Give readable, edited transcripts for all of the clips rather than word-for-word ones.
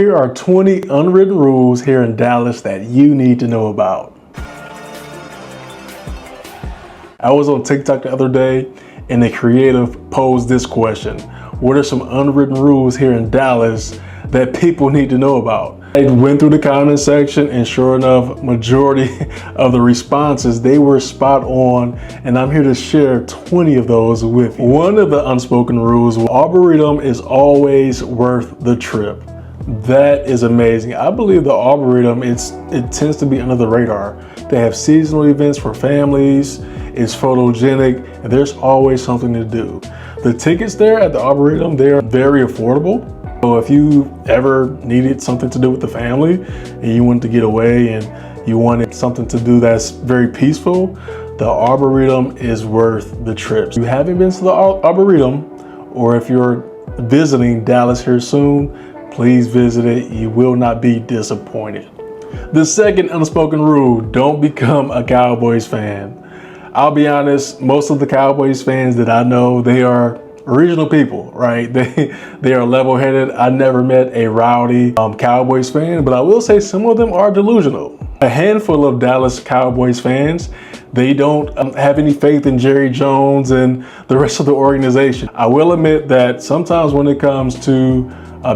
Here are 20 unwritten rules here in Dallas that you need to know about. I was on TikTok the other day and a creative posed this question. What are some unwritten rules here in Dallas that people need to know about? I went through the comment section and sure enough, majority of the responses, they were spot on, and I'm here to share 20 of those with you. One of the unspoken rules, Arboretum is always worth the trip. That is amazing. I believe the Arboretum, it tends to be under the radar. They have seasonal events for families, it's photogenic, and there's always something to do. The tickets there at the Arboretum, they're very affordable. So if you ever needed something to do with the family and you wanted to get away and you wanted something to do that's very peaceful, the Arboretum is worth the trip. If you haven't been to the Arboretum, or if you're visiting Dallas here soon, please visit it. You will not be disappointed. The second unspoken rule, don't become a Cowboys fan. I'll be honest, most of the Cowboys fans that I know, they are original people, right? They are level-headed. I never met a rowdy Cowboys fan, but I will say some of them are delusional. A handful of Dallas Cowboys fans, they don't have any faith in Jerry Jones and the rest of the organization. I will admit that sometimes when it comes to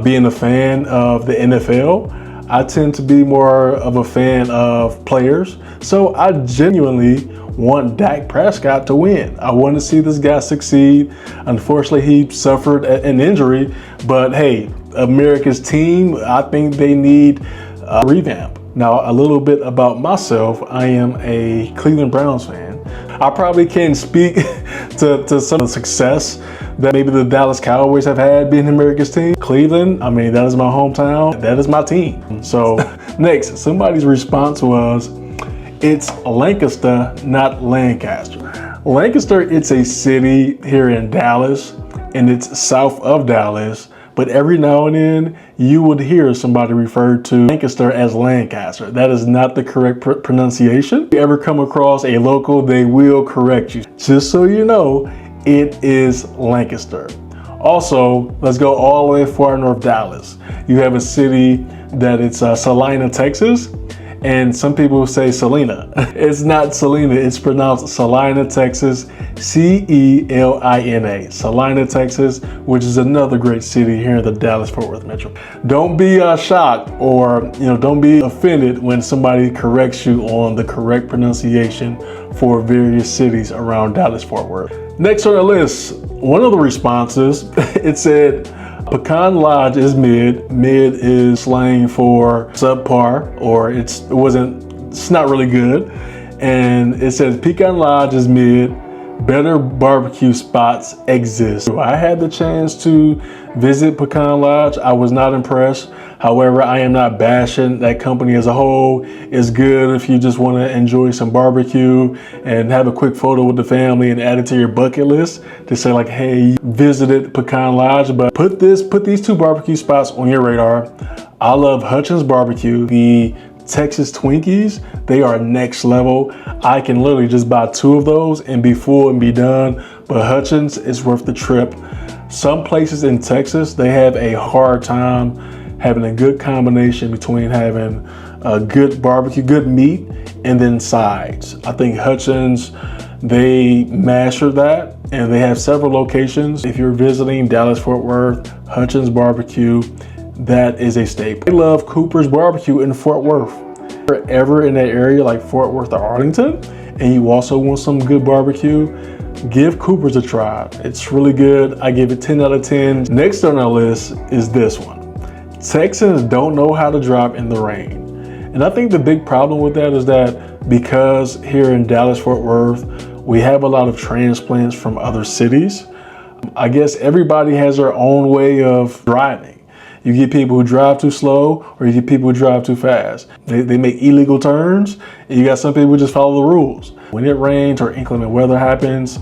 being a fan of the NFL, I tend to be more of a fan of players. So I genuinely want Dak Prescott to win. I want to see this guy succeed. Unfortunately, he suffered an injury, but hey, America's team, I think they need a revamp. Now, a little bit about myself. I am a Cleveland Browns fan. I probably can't speak to some of the success that maybe the Dallas Cowboys have had being America's team. Cleveland, I mean, that is my hometown. That is my team. So next, somebody's response was, it's Lancaster, not Lancaster. Lancaster, it's a city here in Dallas, and it's south of Dallas, but every now and then you would hear somebody refer to Lancaster as Lancaster. That is not the correct pronunciation. If you ever come across a local, they will correct you. Just so you know, it is Lancaster. Also, let's go all the way far north Dallas. You have a city that it's Salina, Texas. And some people say Selena. It's not Selena, it's pronounced Salina, Texas, C-E-L-I-N-A. Salina, Texas, which is another great city here in the Dallas-Fort Worth metro. Don't be shocked or don't be offended when somebody corrects you on the correct pronunciation for various cities around Dallas-Fort Worth. Next on the list, one of the responses, it said, Pecan Lodge is mid. Mid is slang for subpar, or it's not really good. And it says Pecan Lodge is mid. Better barbecue spots exist. I had the chance to visit Pecan Lodge. I was not impressed. However, I am not bashing that company as a whole. It's good if you just want to enjoy some barbecue and have a quick photo with the family and add it to your bucket list to say like, hey, you visited Pecan Lodge. But put these two barbecue spots on your radar. I love Hutchins Barbecue. The Texas Twinkies, they are next level. I can literally just buy 2 of those and be full and be done. But Hutchins is worth the trip. Some places in Texas, they have a hard time having a good combination between having a good barbecue, good meat, and then sides. I think Hutchins, they mastered that, and they have several locations. If you're visiting Dallas-Fort Worth, Hutchins Barbecue, that is a staple. I love Cooper's Barbecue in Fort Worth. If you're ever in that area like Fort Worth or Arlington, and you also want some good barbecue, give Cooper's a try. It's really good. I give it 10 out of 10. Next on our list is this one. Texans don't know how to drive in the rain. And I think the big problem with that is that because here in Dallas-Fort Worth, we have a lot of transplants from other cities. I guess everybody has their own way of driving. You get people who drive too slow, or you get people who drive too fast. They make illegal turns, and you got some people who just follow the rules. When it rains or inclement weather happens,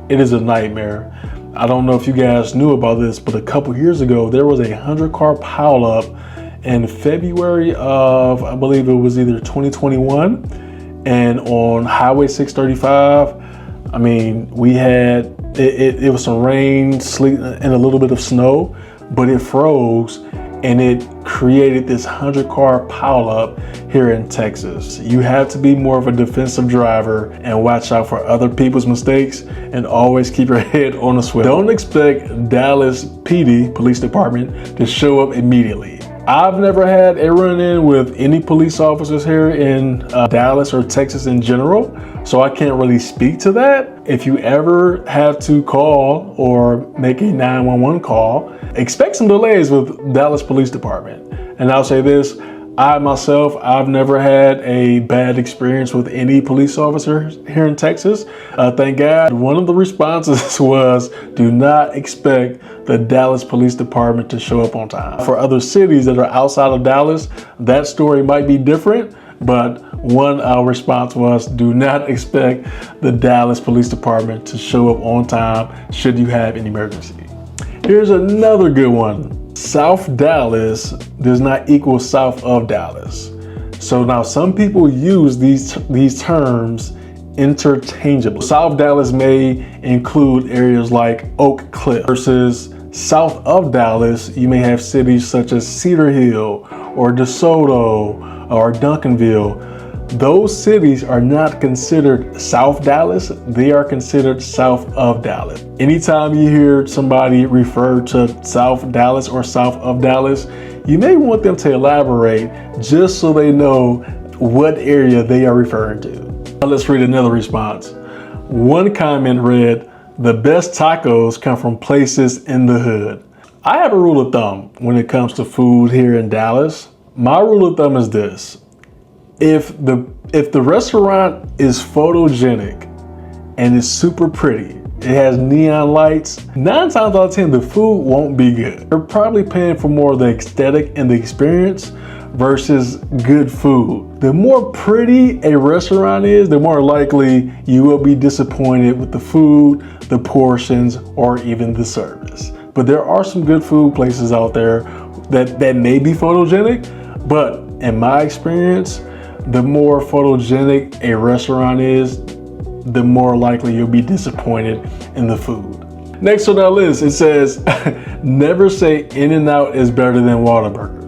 it is a nightmare. I don't know if you guys knew about this, but a couple years ago, there was a 100-car pileup in February of, I believe it was either 2021, and on Highway 635, I mean, we had, it was some rain, sleet, and a little bit of snow, but it froze, and it created this 100-car pileup here in Texas. You have to be more of a defensive driver and watch out for other people's mistakes and always keep your head on a swivel. Don't expect Dallas PD, Police Department, to show up immediately. I've never had a run-in with any police officers here in Dallas or Texas in general, so I can't really speak to that. If you ever have to call or make a 911 call, expect some delays with Dallas Police Department. And I'll say this, I've never had a bad experience with any police officers here in Texas. Thank God. One of the responses was, do not expect the Dallas Police Department to show up on time. For other cities that are outside of Dallas, that story might be different, but one response was, do not expect the Dallas Police Department to show up on time should you have an emergency. Here's another good one. South Dallas does not equal south of Dallas. So now some people use these terms interchangeably. South Dallas may include areas like Oak Cliff versus south of Dallas, you may have cities such as Cedar Hill or DeSoto or Duncanville. Those cities are not considered South Dallas, they are considered south of Dallas. Anytime you hear somebody refer to South Dallas or south of Dallas, you may want them to elaborate just so they know what area they are referring to. Now let's read another response. One comment read, the best tacos come from places in the hood. I have a rule of thumb when it comes to food here in Dallas. My rule of thumb is this. If the restaurant is photogenic and it's super pretty, it has neon lights, 9 times out of 10 the food won't be good. You're probably paying for more of the aesthetic and the experience versus good food. The more pretty a restaurant is, the more likely you will be disappointed with the food, the portions, or even the service. But there are some good food places out there that may be photogenic, but in my experience, the more photogenic a restaurant is, the more likely you'll be disappointed in the food. Next on our list, it says, never say In-N-Out is better than Whataburger.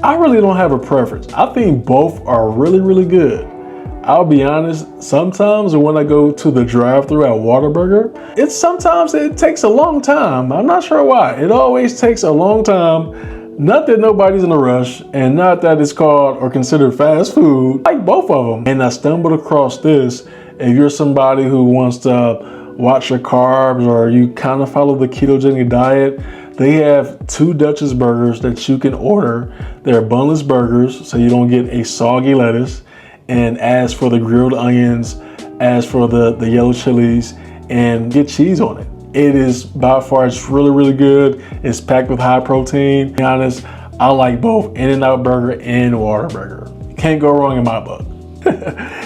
I really don't have a preference. I think both are really, really good. I'll be honest, sometimes when I go to the drive-thru at Whataburger, sometimes it takes a long time. I'm not sure why. It always takes a long time. Not that nobody's in a rush, and not that it's called or considered fast food. I like both of them. And I stumbled across this. If you're somebody who wants to watch your carbs or you kind of follow the ketogenic diet, they have 2 Dutchess burgers that you can order. They're bunless burgers, so you don't get a soggy lettuce. And as for the grilled onions, as for the yellow chilies, and get cheese on it. It is by far, it's really, really good. It's packed with high protein. To be honest, I like both In-N-Out Burger and Whataburger. Can't go wrong in my book.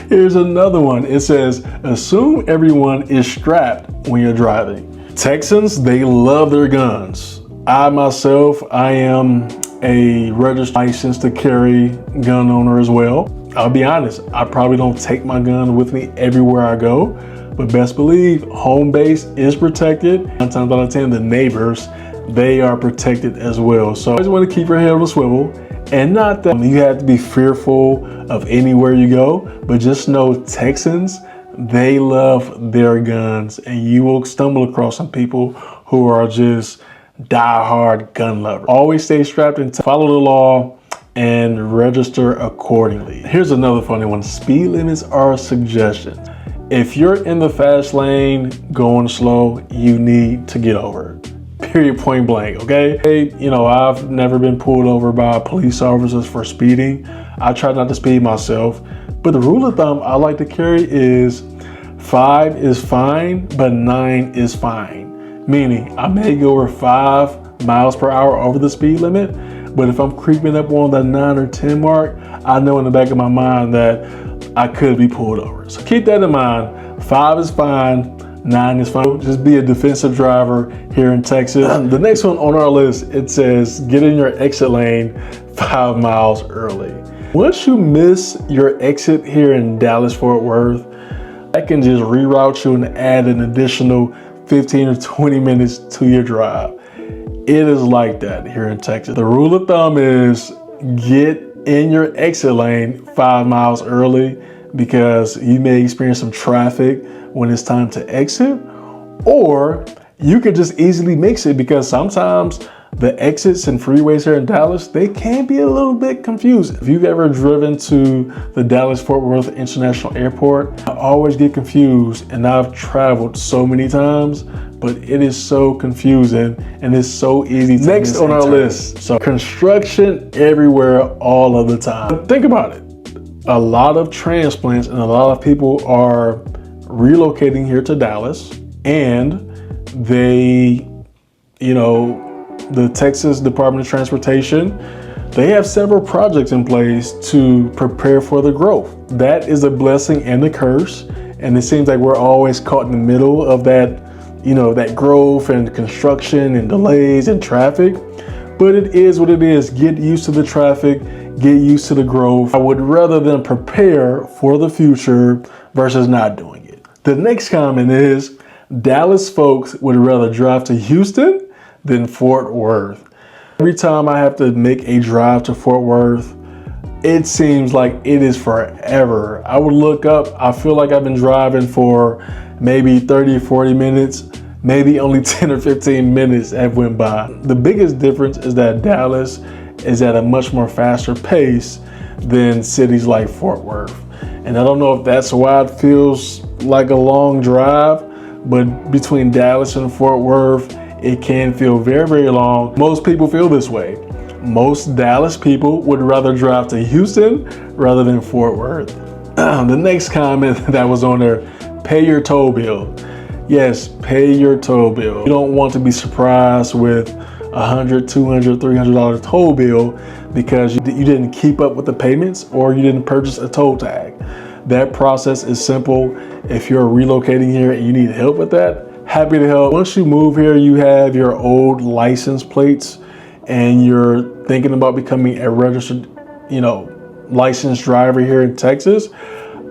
Here's another one. It says, assume everyone is strapped when you're driving. Texans, they love their guns. I myself, I am a registered license to carry gun owner as well. I'll be honest, I probably don't take my gun with me everywhere I go, but best believe home base is protected. 9 times out of 10, the neighbors, they are protected as well. So I always want to keep your head on a swivel, and not that you have to be fearful of anywhere you go, but just know Texans, they love their guns, and you will stumble across some people who are just die-hard gun lovers. Always stay strapped and follow the law and register accordingly. Here's another funny one. Speed limits are a suggestion. If you're in the fast lane going slow, you need to get over it. Period, point blank, okay? Hey, you know, I've never been pulled over by police officers for speeding. I try not to speed myself, but the rule of thumb I like to carry is 5 is fine, but 9 is fine. Meaning I may go over 5 miles per hour over the speed limit, but if I'm creeping up on the 9 or 10 mark, I know in the back of my mind that I could be pulled over. So keep that in mind. 5 is fine, 9 is fine. Just be a defensive driver here in Texas. The next one on our list, it says, get in your exit lane 5 miles early. Once you miss your exit here in Dallas-Fort Worth, that can just reroute you and add an additional 15 or 20 minutes to your drive. It is like that here in Texas. The rule of thumb is get in your exit lane 5 miles early, because you may experience some traffic when it's time to exit, or you could just easily mix it, because sometimes the exits and freeways here in Dallas, they can be a little bit confusing. If you've ever driven to the Dallas-Fort Worth International Airport, I always get confused, and I've traveled so many times, but it is so confusing and it's so easy to miss. Next on our list, so construction everywhere all of the time. But think about it. A lot of transplants and a lot of people are relocating here to Dallas, and they, the Texas Department of Transportation, they have several projects in place to prepare for the growth. That is a blessing and a curse. And it seems like we're always caught in the middle of that, that growth and construction and delays and traffic. But it is what it is. Get used to the traffic, get used to the growth. I would rather them prepare for the future versus not doing it. The next comment is, Dallas folks would rather drive to Houston than Fort Worth. Every time I have to make a drive to Fort Worth, it seems like it is forever. I would look up, I feel like I've been driving for maybe 30 or 40 minutes, maybe only 10 or 15 minutes have went by. The biggest difference is that Dallas is at a much more faster pace than cities like Fort Worth. And I don't know if that's why it feels like a long drive, but between Dallas and Fort Worth, it can feel very, very long. Most people feel this way. Most Dallas people would rather drive to Houston rather than Fort Worth. The next comment that was on there, pay your toll bill. Yes, pay your toll bill. You don't want to be surprised with $100, $200, $300 toll bill because you didn't keep up with the payments or you didn't purchase a toll tag. That process is simple. If you're relocating here and you need help with that, happy to help. Once you move here, you have your old license plates and you're thinking about becoming a registered, licensed driver here in Texas,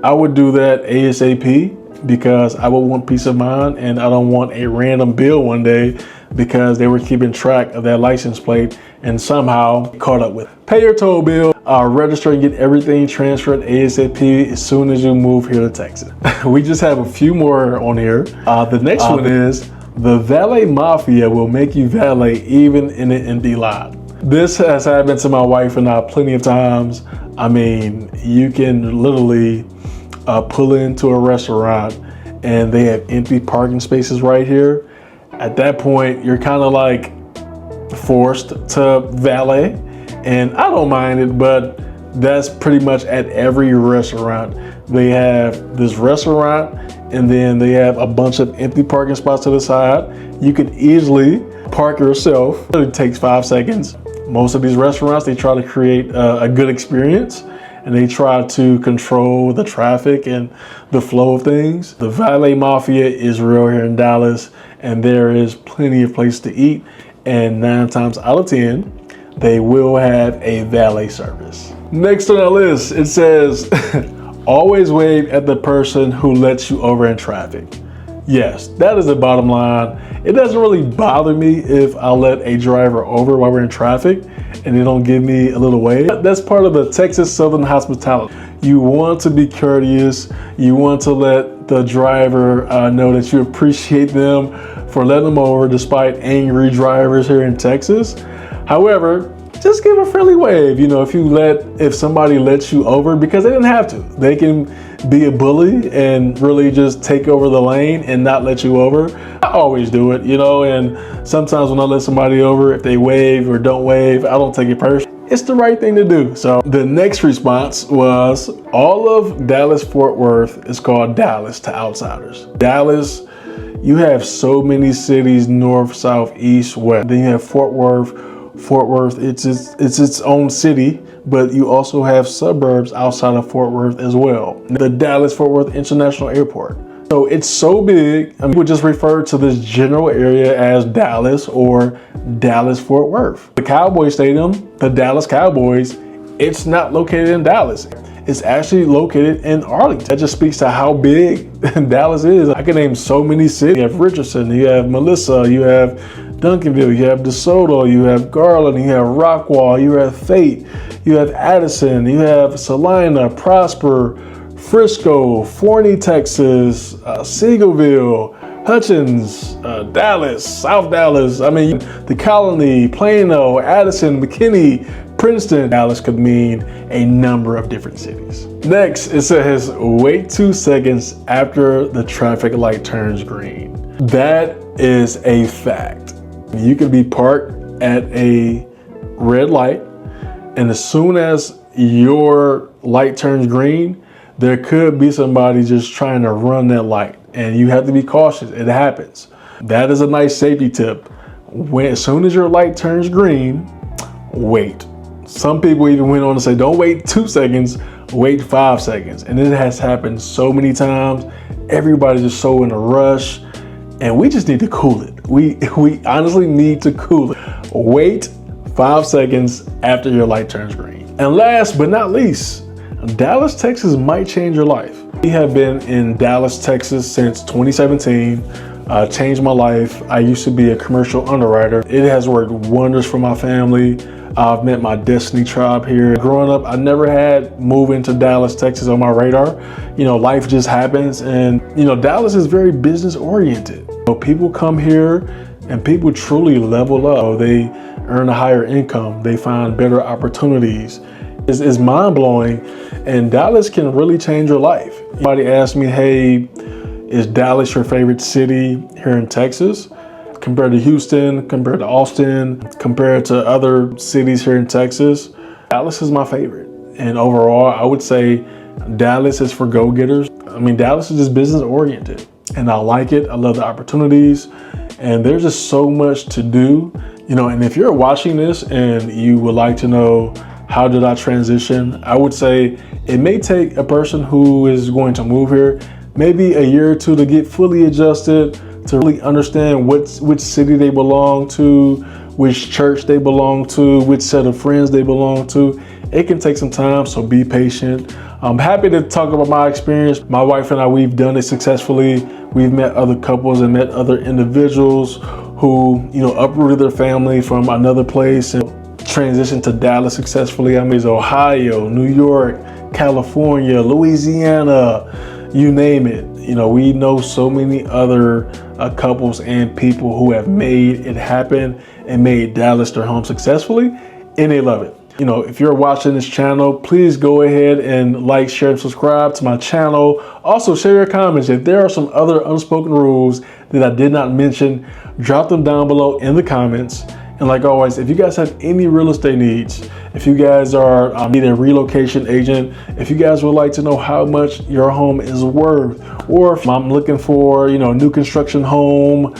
I would do that ASAP, because I would want peace of mind and I don't want a random bill one day because they were keeping track of that license plate and somehow caught up with it. Pay your toll bill, register and get everything transferred ASAP as soon as you move here to Texas. We just have a few more on here. The next one is, the valet mafia will make you valet even in an empty lot. This has happened to my wife and I plenty of times. I mean, you can literally pull into a restaurant and they have empty parking spaces right here. At that point, you're kind of like forced to valet, and I don't mind it, but that's pretty much at every restaurant. They have this restaurant and then they have a bunch of empty parking spots to the side. You could easily park yourself. It takes 5 seconds. Most of these restaurants, they try to create a good experience and they try to control the traffic and the flow of things. The valet mafia is real here in Dallas, and there is plenty of places to eat, and 9 times out of 10, they will have a valet service. Next on our list, it says, always wave at the person who lets you over in traffic. Yes, that is the bottom line. It doesn't really bother me if I let a driver over while we're in traffic and they don't give me a little wave. That's part of the Texas Southern hospitality. You want to be courteous. You want to let the driver know that you appreciate them for letting them over despite angry drivers here in Texas. However, just give a friendly wave. If somebody lets you over, because they didn't have to. They can be a bully and really just take over the lane and not let you over. I always do it, and sometimes when I let somebody over, if they wave or don't wave, I don't take it personally. It's the right thing to do. So the next response was, all of Dallas-Fort Worth is called Dallas to outsiders. Dallas, you have so many cities, north, south, east, west. Then you have Fort Worth. Fort Worth, it's its own city, but you also have suburbs outside of Fort Worth as well. The Dallas-Fort Worth International Airport. So it's so big, people just refer to this general area as Dallas or Dallas-Fort Worth. The Cowboy Stadium, the Dallas Cowboys, it's not located in Dallas. It's actually located in Arlington. That just speaks to how big Dallas is. I can name so many cities. You have Richardson, you have Melissa, you have Duncanville, you have DeSoto, you have Garland, you have Rockwall, you have Fate, you have Addison, you have Salina, Prosper, Frisco, Forney, Texas, Seagoville, Hutchins, Dallas, South Dallas, the Colony, Plano, Addison, McKinney, Princeton. Dallas could mean a number of different cities. Next, it says, wait 2 seconds after the traffic light turns green. That is a fact. You could be parked at a red light, and as soon as your light turns green, there could be somebody just trying to run that light, and you have to be cautious. It happens. That is a nice safety tip. As soon as your light turns green, wait. Some people even went on to say, don't wait 2 seconds, wait 5 seconds. And it has happened so many times. Everybody's just so in a rush, and we just need to cool it. We honestly need to cool it. Wait 5 seconds after your light turns green. And last but not least, Dallas, Texas might change your life. We have been in Dallas, Texas since 2017. Changed my life. I used to be a commercial underwriter. It has worked wonders for my family. I've met my destiny tribe here. Growing up, I never had moving to Dallas, Texas on my radar. Life just happens, and Dallas is very business oriented. People come here and people truly level up. They earn a higher income. They find better opportunities. It's mind-blowing, and Dallas can really change your life. Somebody asked me, hey, is Dallas your favorite city here in Texas? Compared to Houston, compared to Austin, compared to other cities here in Texas, Dallas is my favorite. And overall, I would say Dallas is for go-getters. Dallas is just business oriented, and I like it. I love the opportunities, and there's just so much to do. And if you're watching this and you would like to know, how did I transition? I would say it may take a person who is going to move here maybe a year or two to get fully adjusted, to really understand which city they belong to, which church they belong to, which set of friends they belong to. It can take some time, so be patient. I'm happy to talk about my experience. My wife and I, we've done it successfully. We've met other couples and met other individuals who, uprooted their family from another place and transitioned to Dallas successfully. It's Ohio, New York, California, Louisiana, you name it. We know so many other couples and people who have made it happen and made Dallas their home successfully, and they love it. If you're watching this channel, please go ahead and like, share, and subscribe to my channel. Also, share your comments. If there are some other unspoken rules that I did not mention, drop them down below in the comments. And like always, if you guys have any real estate needs, if you guys are need a relocation agent, if you guys would like to know how much your home is worth, or if I'm looking for, new construction home,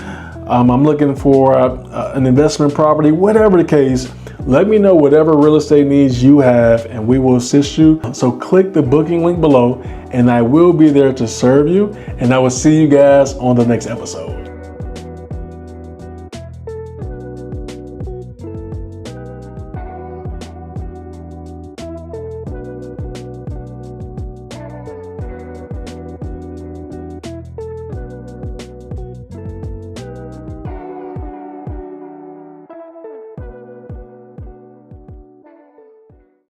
I'm looking for an investment property, whatever the case, let me know whatever real estate needs you have, and we will assist you. So click the booking link below, and I will be there to serve you. And I will see you guys on the next episode.